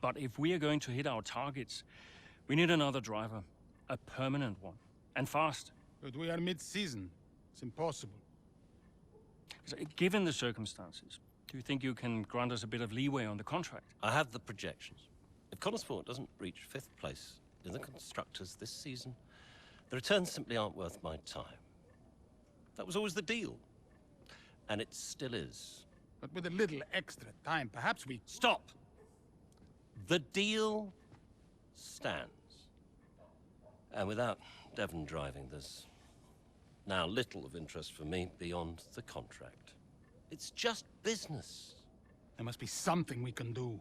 But if we are going to hit our targets, we need another driver. A permanent one. And fast. But we are mid-season. It's impossible. So, given the circumstances, do you think you can grant us a bit of leeway on the contract? I have the projections. If Konnersport doesn't reach 5th place in the constructors this season, the returns simply aren't worth my time. That was always the deal. And it still is. But with a little extra time, perhaps we... Stop! The deal stands. And without Devon driving, there's now little of interest for me beyond the contract. It's just business. There must be something we can do.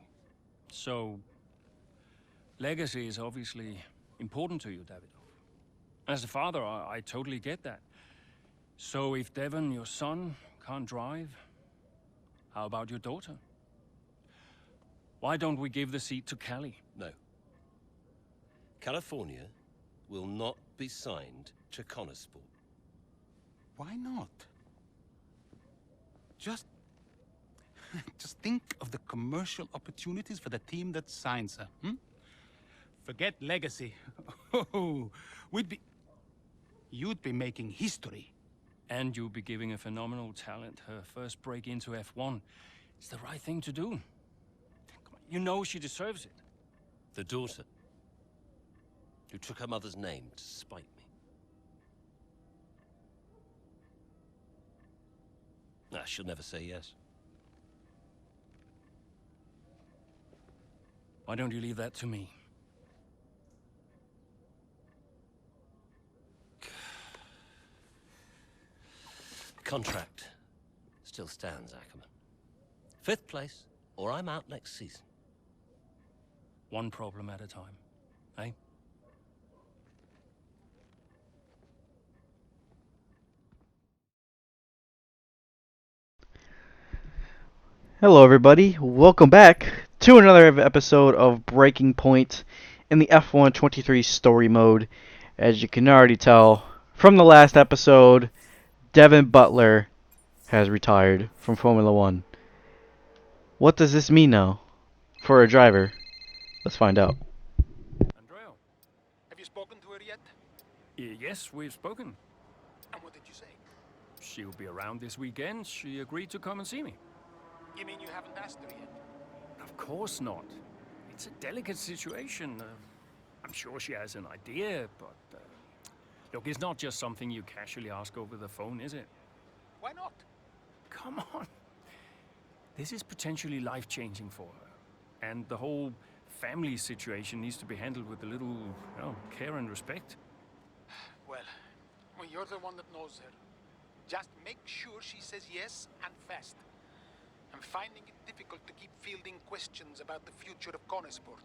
So, legacy is obviously important to you, Davidov. As a father, I totally get that. So if Devon, your son, can't drive, how about your daughter? Why don't we give the seat to Callie? No. California will not be signed to Konnersport. Why not? Just think of the commercial opportunities for the team that signs her, Forget legacy. You'd be making history. And you'll be giving a phenomenal talent her first break into F1. It's the right thing to do. Come on, you know she deserves it. The daughter who took her mother's name to spite me. Nah, she'll never say yes. Why don't you leave that to me? Contract still stands, Ackerman. 5th place, or I'm out next season. One problem at a time, eh? Hello everybody, welcome back to another episode of Breaking Point in the F1 23 story mode. As you can already tell from the last episode, Devon Butler has retired from Formula 1. What does this mean now for a driver? Let's find out. Andrea? Have you spoken to her yet? Yes, we've spoken. And what did you say? She'll be around this weekend. She agreed to come and see me. You mean you haven't asked her yet? Of course not. It's a delicate situation. I'm sure she has an idea, but... look, it's not just something you casually ask over the phone, is it? Why not? Come on. This is potentially life-changing for her. And the whole family situation needs to be handled with a little, care and respect. Well, you're the one that knows her. Just make sure she says yes and fast. I'm finding it difficult to keep fielding questions about the future of Konnersport.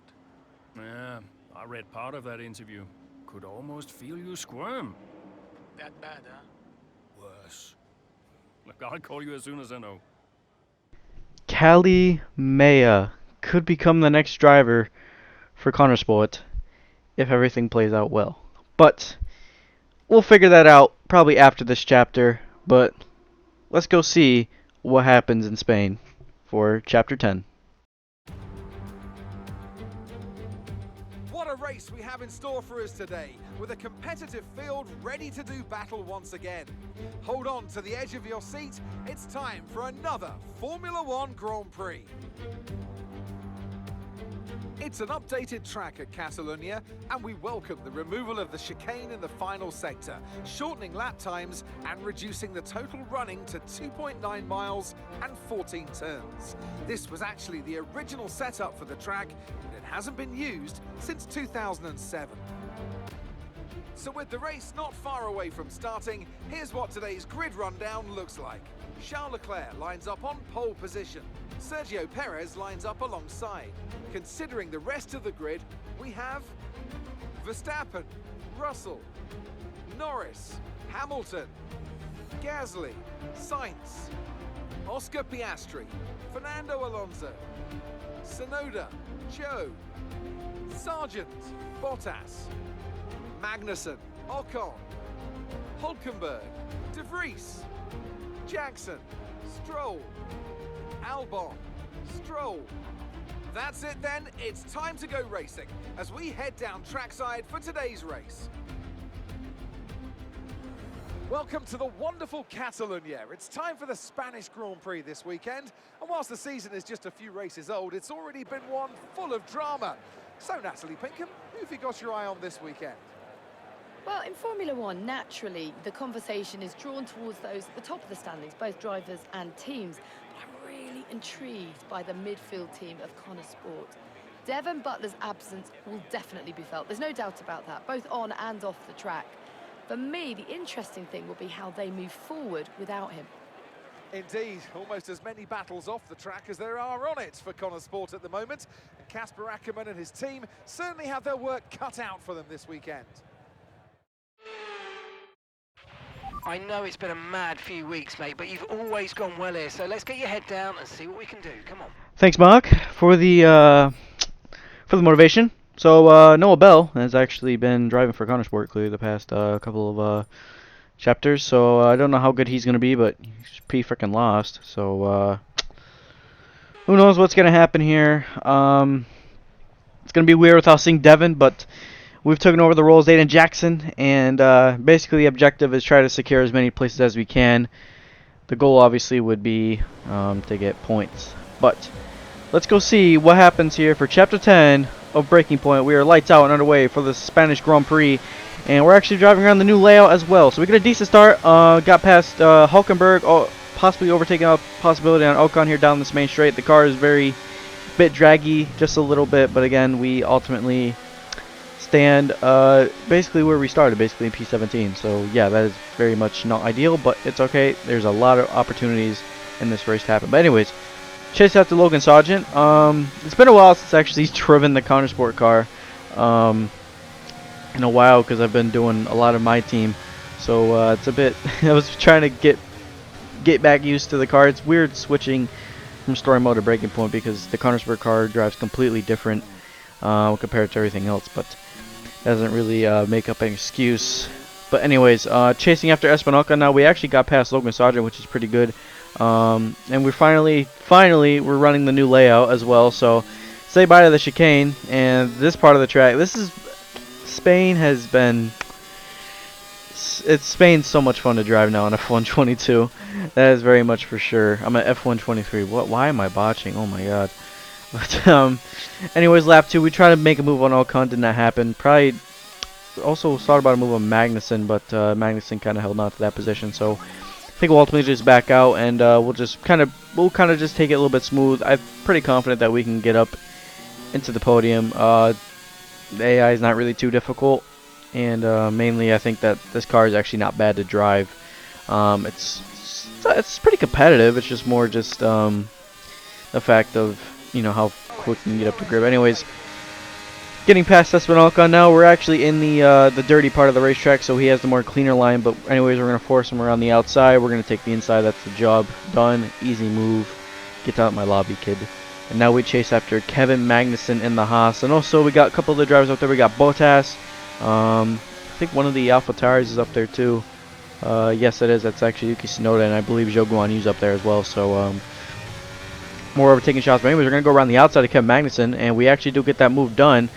Yeah, I read part of that interview. Could almost feel you squirm. That bad, huh? Worse. Look, I'll call you as soon as I know. Callie Maya could become the next driver for Konnersport if everything plays out well. But we'll figure that out probably after this chapter. But let's go see what happens in Spain for Chapter 10. What a race we have in store for us today, with a competitive field ready to do battle once again. Hold on to the edge of your seat, it's time for another Formula 1 Grand Prix. It's an updated track at Catalunya, and we welcome the removal of the chicane in the final sector, shortening lap times and reducing the total running to 2.9 miles and 14 turns. This was actually the original setup for the track, and it hasn't been used since 2007. So with the race not far away from starting, here's what today's grid rundown looks like. Charles Leclerc lines up on pole position. Sergio Perez lines up alongside. Considering the rest of the grid, we have Verstappen, Russell, Norris, Hamilton, Gasly, Sainz, Oscar Piastri, Fernando Alonso, Tsunoda, Joe, Sargent, Bottas, Magnussen, Ocon, Hulkenberg, De Vries, Jackson, Stroll, Albon, Stroll. That's it then, it's time to go racing as we head down trackside for today's race. Welcome to the wonderful Catalonia. It's time for the Spanish Grand Prix this weekend, and whilst the season is just a few races old, it's already been one full of drama. So Natalie Pinkham, who have you got your eye on this weekend? Well, in Formula One, naturally, the conversation is drawn towards those at the top of the standings, both drivers and teams. But I'm really intrigued by the midfield team of Konnersport. Devon Butler's absence will definitely be felt. There's no doubt about that, both on and off the track. For me, the interesting thing will be how they move forward without him. Indeed, almost as many battles off the track as there are on it for Konnersport at the moment. And Casper Ackermann and his team certainly have their work cut out for them this weekend. I know it's been a mad few weeks, mate, but you've always gone well here, so let's get your head down and see what we can do. Come on. Thanks, Mark, for the motivation. So Noah Bell has actually been driving for Konnersport clearly the past couple of chapters. So I don't know how good he's going to be, but he's pretty freaking lost. So who knows what's going to happen here. It's going to be weird without seeing Devon, but we've taken over the role as Aiden Jackson, and basically the objective is try to secure as many places as we can. The goal obviously would be to get points. But let's go see what happens here for Chapter 10 of Breaking Point. We are lights out and underway for the Spanish Grand Prix, and we're actually driving around the new layout as well. So we got a decent start. Got past Hulkenberg, possibly overtaking a possibility on Ocon here down this main straight. The car is very bit draggy, just a little bit, but again, we ultimately stand basically where we started, basically in P17. So yeah, that is very much not ideal, but it's okay. There's a lot of opportunities in this race to happen. But anyways, chase after Logan Sargent. It's been a while since I actually driven the Konnersport car in a while, because I've been doing a lot of my team. So it's a bit I was trying to get back used to the car. It's weird switching from story mode to Breaking Point, because the Konnersport car drives completely different compared to everything else, but doesn't really make up an excuse. But anyways, chasing after Espinoca now. We actually got past Logan Sargent, which is pretty good. And we're finally we're running the new layout as well. So say bye to the chicane and this part of the track. This is Spain has been. Spain's so much fun to drive now on F122. That is very much for sure. I'm at F123. Why am I botching? Oh my god. But anyways, lap 2, we tried to make a move on Ocon, did not happen. Probably also thought about a move on Magnussen, but Magnussen kind of held on to that position. So I think we'll ultimately just back out, and we'll kind of just take it a little bit smooth. I'm pretty confident that we can get up into the podium. The AI is not really too difficult, and mainly I think that this car is actually not bad to drive. It's pretty competitive. It's just more just the fact of, you know, how quick you can get up to grip. Anyways, getting past Espinoca now. We're actually in the dirty part of the racetrack, so he has the more cleaner line. But anyways, we're going to force him around the outside. We're going to take the inside. That's the job done. Easy move. Get out of my lobby, kid. And now we chase after Kevin Magnussen in the Haas. And also, we got a couple of the drivers up there. We got Bottas. I think one of the Alpha Tires is up there, too. Yes, it is. That's actually Yuki Tsunoda, and I believe Zhou Guanyu's up there as well. So, more overtaking shots. But anyways, we're going to go around the outside of Kevin Magnussen, and we actually do get that move done.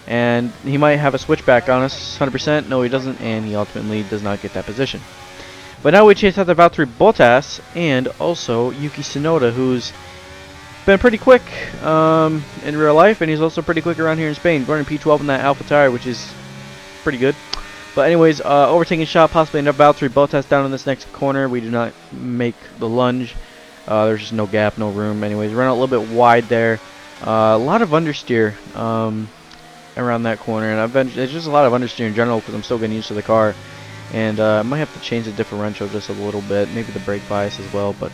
And he might have a switchback on us, 100%. No, he doesn't, and he ultimately does not get that position. But now we chase after Valtteri Bottas and also Yuki Tsunoda, who's been pretty quick in real life, and he's also pretty quick around here in Spain, running P12 in that Alpha tire, which is pretty good. But anyways, overtaking shot, possibly another Valtteri Bottas down in this next corner. We do not make the lunge. There's just no gap, no room. Anyways, run out a little bit wide there. A lot of understeer around that corner, and there's just a lot of understeer in general because I'm still getting used to the car. And I might have to change the differential just a little bit, maybe the brake bias as well, but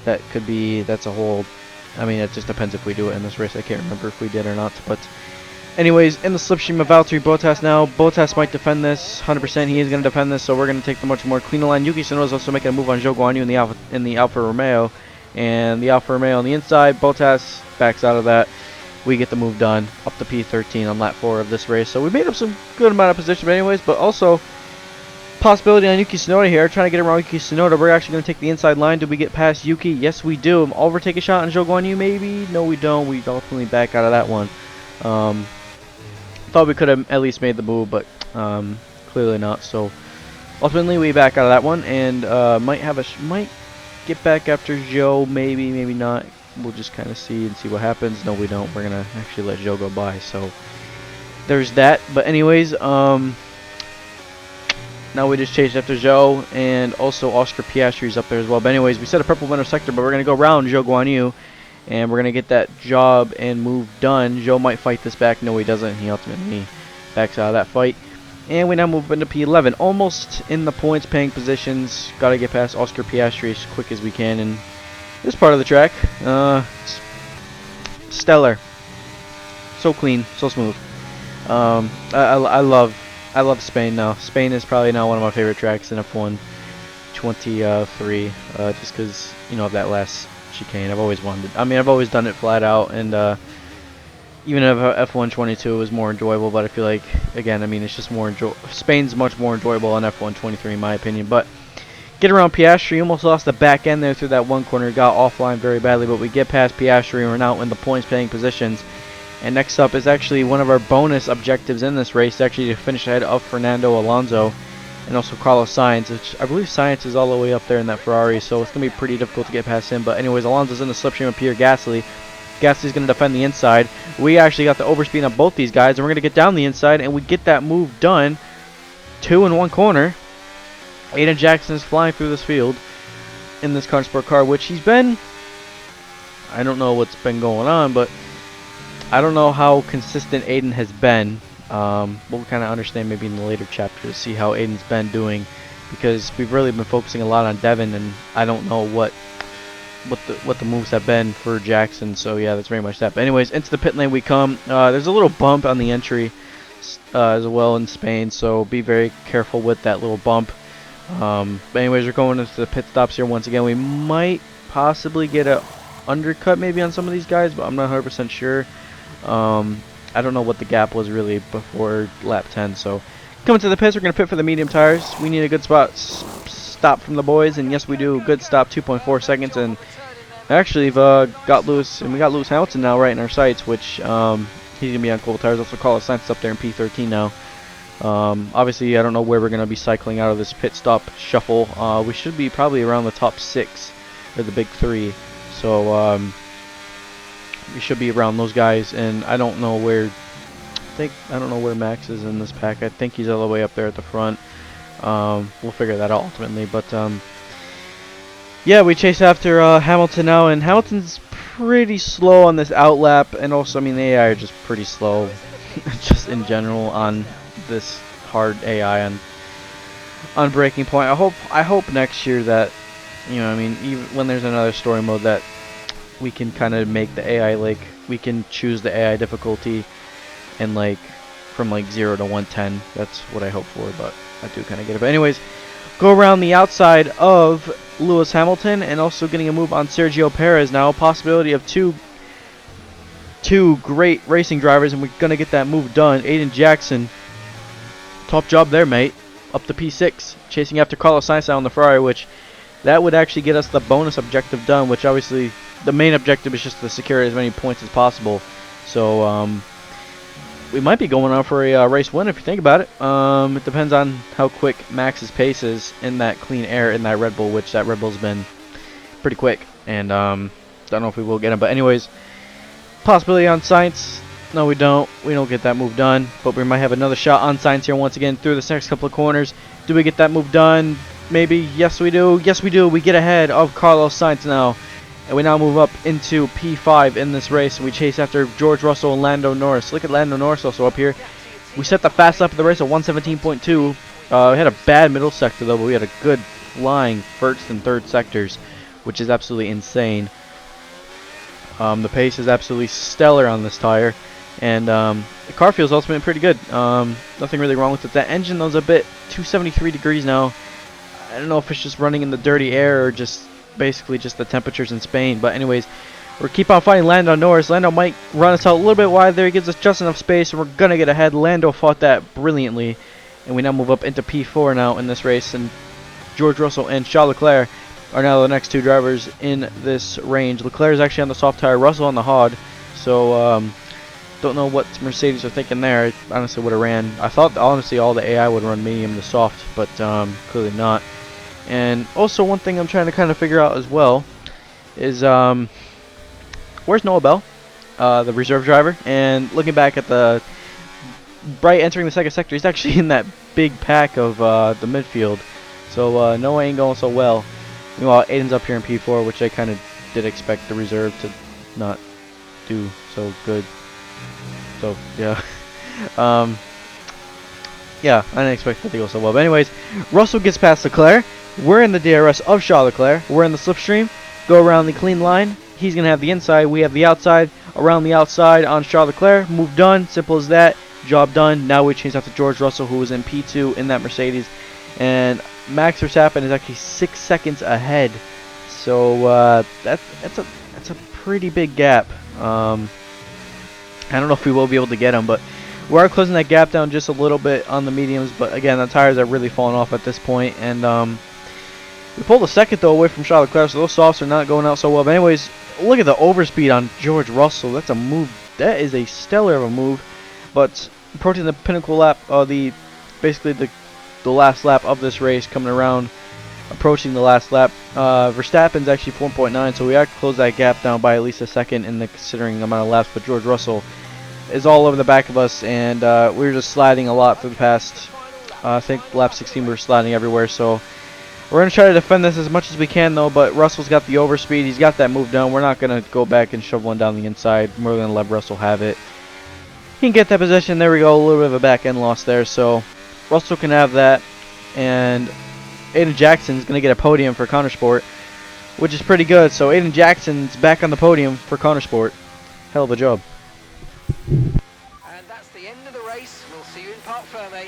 that's a whole, I mean, it just depends if we do it in this race. I can't remember if we did or not, but anyways, in the slipstream of Valtteri Bottas now. Bottas might defend this, 100%. He is going to defend this, so we're going to take the much more cleaner line. Yuki Tsunoda is also making a move on Zhou Guanyu in the Alfa Romeo, and the Alfa Romeo on the inside. Bottas backs out of that. We get the move done up to P13 on lap 4 of this race. So we made up some good amount of position anyways, but also Possibility on Yuki Tsunoda here, trying to get around Yuki Tsunoda. We're actually going to take the inside line. Do we get past Yuki? Yes, we do. Overtake a shot on Zhou Guanyu, maybe? No, we don't. We ultimately back out of that one. Thought we could have at least made the move, but clearly not. So ultimately, we back out of that one, and might get back after Zhou. Maybe, maybe not. We'll just kind of see what happens. No, we don't. We're gonna actually let Zhou go by. So there's that. But anyways, now we just chased after Zhou, and also Oscar Piastri's up there as well. But anyways, we set a purple winner sector, but we're going to go around Zhou Guanyu, and we're going to get that job and move done. Zhou might fight this back. No, he doesn't. He ultimately backs out of that fight. And we now move into P11. Almost in the points paying positions. Got to get past Oscar Piastri as quick as we can. And this part of the track, stellar. So clean, so smooth. I love Spain now. Spain is probably now one of my favorite tracks in F1 23, just because, you know, of that last chicane. I've always wanted. I mean, I've always done it flat out, and even if F1 22 was more enjoyable, but I feel like, again, I mean, it's just more Spain's much more enjoyable on F1 23 in my opinion. But get around Piastri, almost lost the back end there through that one corner, got offline very badly, but we get past Piastri and we're now in the points paying positions. And next up is actually one of our bonus objectives in this race, actually to finish ahead of Fernando Alonso and also Carlos Sainz, which I believe Sainz is all the way up there in that Ferrari, so it's going to be pretty difficult to get past him. But anyways, Alonso's in the slipstream with Pierre Gasly. Gasly's going to defend the inside. We actually got the overspeed on both these guys, and we're going to get down the inside, and we get that move done. 2 in 1 corner. Aiden Jackson is flying through this field in this Konnersport car, which he's been... I don't know what's been going on, but I don't know how consistent Aiden has been. We'll kind of understand maybe in the later chapters, see how Aiden's been doing, because we've really been focusing a lot on Devin, and I don't know what the moves have been for Jackson. So yeah, that's very much that. But anyways, into the pit lane we come. There's a little bump on the entry as well in Spain, so be very careful with that little bump. But anyways, we're going into the pit stops here once again. We might possibly get a undercut maybe on some of these guys, but I'm not 100% sure. I don't know what the gap was really before lap 10. So coming to the pits, we're going to pit for the medium tires. We need a good stop from the boys, and yes we do. Good stop, 2.4 seconds, and actually we've got Lewis Hamilton now right in our sights, which he's going to be on cold tires. Also Carlos Sainz up there in P13 now. Obviously I don't know where we're going to be cycling out of this pit stop shuffle. We should be probably around the top 6 or the big 3. So we should be around those guys, and I don't know where Max is in this pack. I think he's all the way up there at the front. We'll figure that out ultimately, but yeah, we chase after Hamilton now, and Hamilton's pretty slow on this outlap, and also, I mean, the AI are just pretty slow just in general on this hard AI on Breaking Point. I hope next year that, you know, I mean, even when there's another story mode, that we can kind of make the AI, like, we can choose the AI difficulty and, like, from like 0 to 110. That's what I hope for, but I do kind of get it. But anyways, go around the outside of Lewis Hamilton, and also getting a move on Sergio Perez now. Possibility of two great racing drivers, and we're going to get that move done. Aiden Jackson, top job there, mate. Up to P6, chasing after Carlos Sainz on the Ferrari, which that would actually get us the bonus objective done, which obviously the main objective is just to secure as many points as possible. So we might be going on for a race win if you think about it. It depends on how quick Max's pace is in that clean air in that Red Bull, which that Red Bull's been pretty quick. And don't know if we will get him. But anyways, possibility on Sainz. No, we don't. We don't get that move done. But we might have another shot on Sainz here once again through this next couple of corners. Do we get that move done? Maybe. Yes, we do. Yes, we do. We get ahead of Carlos Sainz now. And we now move up into P5 in this race, and we chase after George Russell and Lando Norris. Look at Lando Norris also up here. We set the fast lap of the race at 117.2. We had a bad middle sector though, but we had a good flying first and third sectors, which is absolutely insane. The pace is absolutely stellar on this tire, and the car feels ultimately pretty good. Nothing really wrong with it. That engine though is a bit 273 degrees now. I don't know if it's just running in the dirty air or just basically just the temperatures in Spain. But anyways, we're keep on fighting Lando Norris. Lando might run us out a little bit wide there. He gives us just enough space, and we're gonna get ahead. Lando fought that brilliantly, And we now move up into P4 now in this race, and George Russell and Charles Leclerc are now the next two drivers in this range. Leclerc is actually on the soft tire, Russell on the hard, so don't know what Mercedes are thinking there. I honestly would have ran. I thought honestly all the AI would run medium to soft, but clearly not. And also one thing I'm trying to kind of figure out as well is where's Noah Bell, the reserve driver? And looking back at the Bright entering the second sector, he's actually in that big pack of the midfield. So Noah ain't going so well. Meanwhile, Aiden's up here in P4, which I kind of did expect the reserve to not do so good. So yeah, yeah, I didn't expect it to go so well. But anyways, Russell gets past Leclerc. We're in the DRS of Charles Leclerc. We're in the slipstream. Go around the clean line. He's gonna have the inside. We have the outside. Around the outside on Charles Leclerc. Move done. Simple as that. Job done. Now we change out to George Russell, who was in P2 in that Mercedes, and Max Verstappen is actually 6 seconds ahead. So that's a pretty big gap. I don't know if we will be able to get him, but we are closing that gap down just a little bit on the mediums. But again, the tires are really falling off at this point, and we pulled a second though away from Charles Leclerc, so those softs are not going out so well. But anyways, look at the overspeed on George Russell. That's a move. That is a stellar of a move. But approaching the pinnacle lap, basically the last lap of this race, coming around, approaching the last lap. Verstappen's actually 4.9, so we have to close that gap down by at least a second in the considering amount of laps. But George Russell is all over the back of us, and we were just sliding a lot for the past. I think lap 16 we were sliding everywhere. So we're gonna try to defend this as much as we can, though. But Russell's got the overspeed. He's got that move done. We're not gonna go back and shove one down the inside. We're gonna let Russell have it. He can get that position. There we go. A little bit of a back end loss there. So Russell can have that. And Aiden Jackson's going to get a podium for Konnersport, which is pretty good. So Aiden Jackson's back on the podium for Konnersport. Hell of a job. And that's the end of the race. We'll see you in Parc Fermé.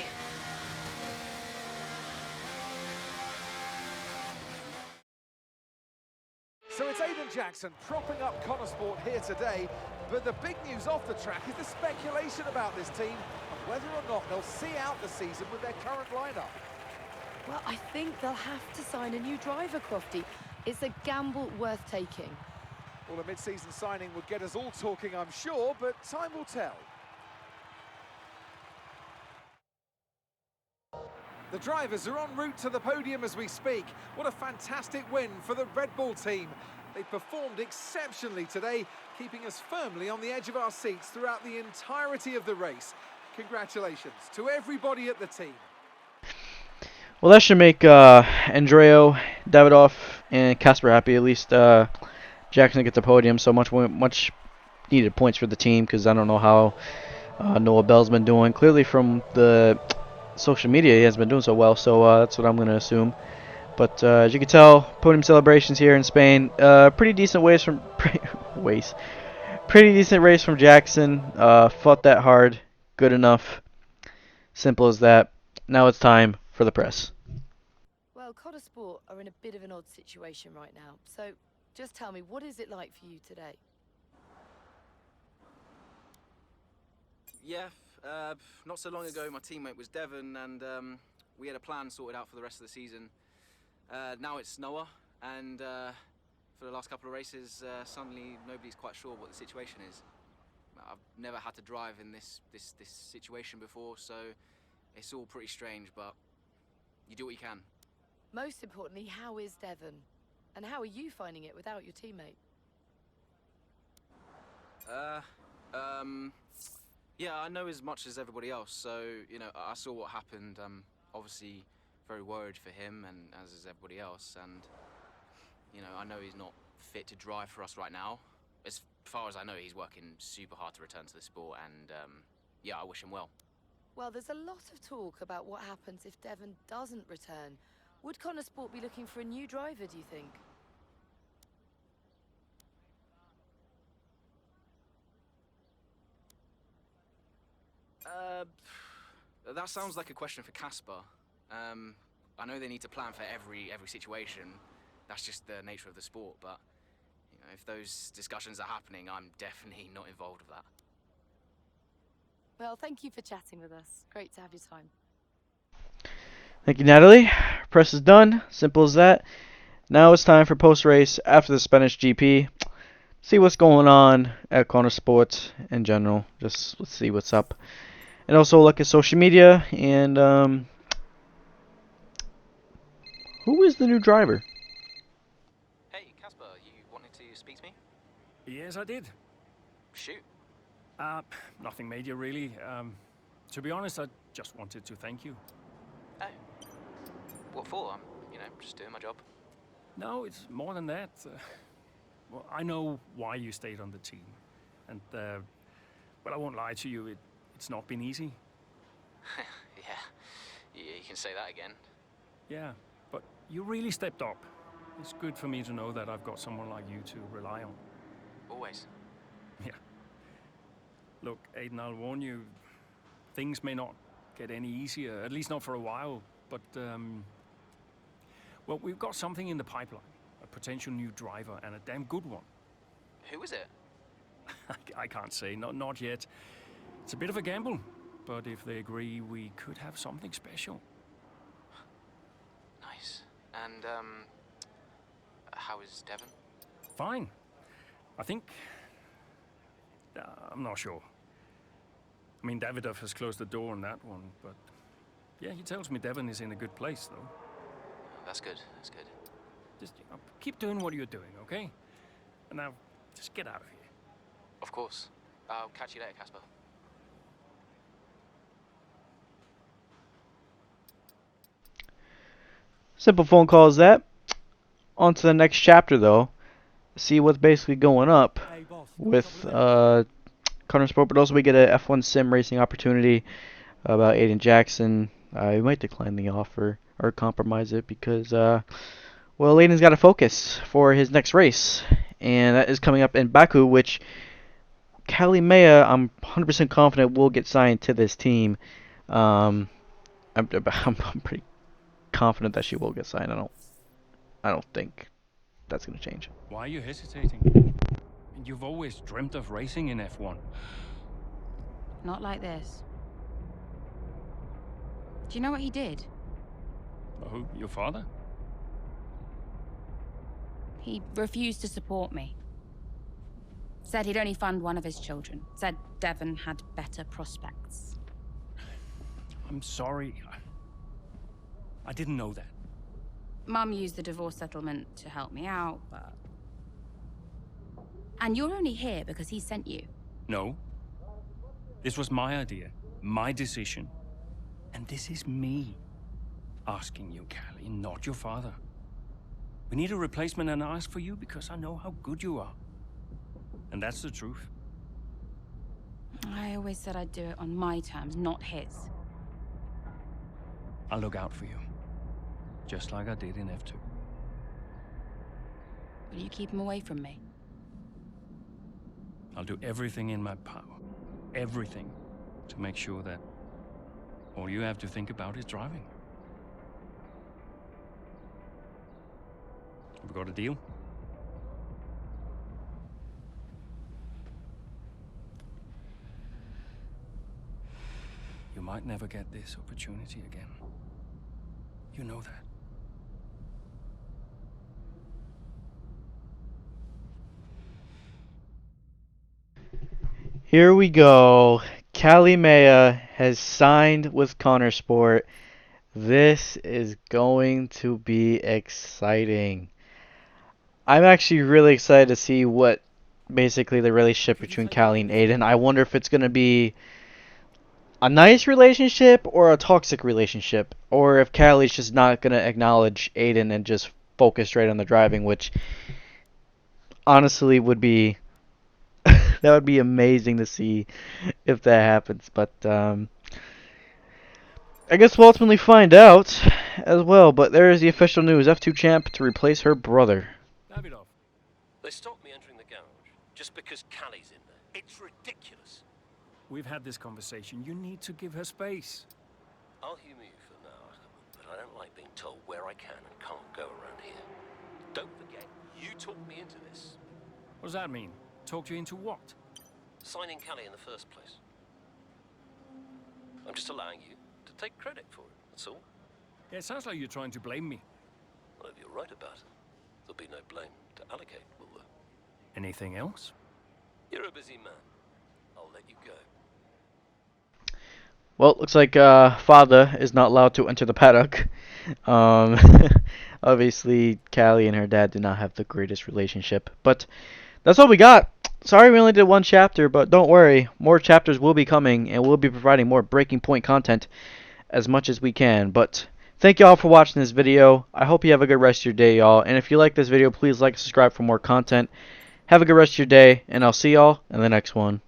So it's Aiden Jackson propping up Konnersport here today, but the big news off the track is the speculation about this team and whether or not they'll see out the season with their current lineup. Well, I think they'll have to sign a new driver, Crofty. It's a gamble worth taking. Well, a mid-season signing would get us all talking, I'm sure, but time will tell. The drivers are en route to the podium as we speak. What a fantastic win for the Red Bull team. They performed exceptionally today, keeping us firmly on the edge of our seats throughout the entirety of the race. Congratulations to everybody at the team. Well, that should make Andreo, Davidoff, and Casper happy. At least Jackson gets a podium, so much needed points for the team, because I don't know how Noah Bell's been doing. Clearly from the social media, he hasn't been doing so well, so that's what I'm going to assume. But as you can tell, podium celebrations here in Spain. Pretty decent race from pretty decent race from Jackson. Fought that hard, good enough. Simple as that. Now it's time for the press. Well, Konnersport are in a bit of an odd situation right now. So just tell me, what is it like for you today? Yeah, not so long ago my teammate was Devon, and we had a plan sorted out for the rest of the season. Now it's Noah, and for the last couple of races, suddenly nobody's quite sure what the situation is. I've never had to drive in this situation before, so it's all pretty strange, but you do what you can. Most importantly, how is Devon? And how are you finding it without your teammate? Yeah, I know as much as everybody else, so, you know, I saw what happened. Obviously very worried for him, and as is everybody else, and, you know, I know he's not fit to drive for us right now. As far as I know, he's working super hard to return to the sport, and, yeah, I wish him well. Well, there's a lot of talk about what happens if Devon doesn't return. Would Konnersport be looking for a new driver, do you think? That sounds like a question for Casper. I know they need to plan for every situation. That's just the nature of the sport, but you know, if those discussions are happening, I'm definitely not involved with that. Well, thank you for chatting with us. Great to have your time. Thank you, Natalie. Press is done. Simple as that. Now it's time for post-race after the Spanish GP. See what's going on at Konnersport in general. Just let's see what's up. And also look at social media and who is the new driver? Hey, Casper, you wanted to speak to me? Yes, I did. Shoot. Nothing major, really. To be honest, I just wanted to thank you. Oh. What for? I'm, just doing my job. No, it's more than that. Well, I know why you stayed on the team. And, well, I won't lie to you, it's not been easy. Yeah, you can say that again. Yeah, but you really stepped up. It's good for me to know that I've got someone like you to rely on. Always. Yeah. Look, Aiden, I'll warn you, things may not get any easier, at least not for a while, but, well, we've got something in the pipeline. A potential new driver, and a damn good one. Who is it? I can't say, not yet. It's a bit of a gamble, but if they agree, we could have something special. Nice. And, how is Devon? Fine. I think... I'm not sure. I mean, Davidoff has closed the door on that one, but... Yeah, he tells me Devon is in a good place, though. That's good, that's good. Just keep doing what you're doing, okay? And now, just get out of here. Of course. I'll catch you later, Casper. Simple phone call is that. On to the next chapter, though. See what's basically going up with Konnersport, but also we get a F1 sim racing opportunity about Aiden Jackson. We might decline the offer or compromise it because, well, Aiden's got to focus for his next race, and that is coming up in Baku, which Callie, I'm 100% confident will get signed to this team. I'm pretty confident that she will get signed. I don't think that's gonna change. Why are you hesitating? You've always dreamt of racing in F1. Not like this. Do you know what he did? Oh, your father? He refused to support me. Said he'd only fund one of his children. Said Devon had better prospects. I'm sorry. I didn't know that. Mum used the divorce settlement to help me out, but... And you're only here because he sent you. No. This was my idea, my decision. And this is me asking you, Callie, not your father. We need a replacement, and I ask for you because I know how good you are. And that's the truth. I always said I'd do it on my terms, not his. I'll look out for you. Just like I did in F2. Will you keep him away from me? I'll do everything in my power. Everything. To make sure that all you have to think about is driving. Have we got a deal? You might never get this opportunity again. You know that. Here we go. Callie has signed with Konnersport. This is going to be exciting. I'm actually really excited to see what basically the relationship between Callie and Aiden. I wonder if it's going to be a nice relationship or a toxic relationship, or if Callie's just not going to acknowledge Aiden and just focus straight on the driving, which honestly would be that would be amazing to see if that happens. But I guess we'll ultimately find out as well. But there is the official news: F2 champ to replace her brother. Davidoff. They stopped me entering the garage just because Callie's in there. It's ridiculous. We've had this conversation. You need to give her space. I'll humor you for now, but I don't like being told where I can and can't go around here. Don't forget, you talked me into this. What does that mean? Talked you into what? Signing Callie in the first place. I'm just allowing you to take credit for it, that's all. Yeah, it sounds like you're trying to blame me. Well, if you're right about it, there'll be no blame to allocate, will there? Anything else? You're a busy man. I'll let you go. Well, looks like father is not allowed to enter the paddock. Um, obviously, Callie and her dad did not have the greatest relationship. But that's all we got. Sorry we only did one chapter, but don't worry. More chapters will be coming, and we'll be providing more Breaking Point content as much as we can. But thank y'all for watching this video. I hope you have a good rest of your day, y'all. And if you like this video, please like and subscribe for more content. Have a good rest of your day, and I'll see y'all in the next one.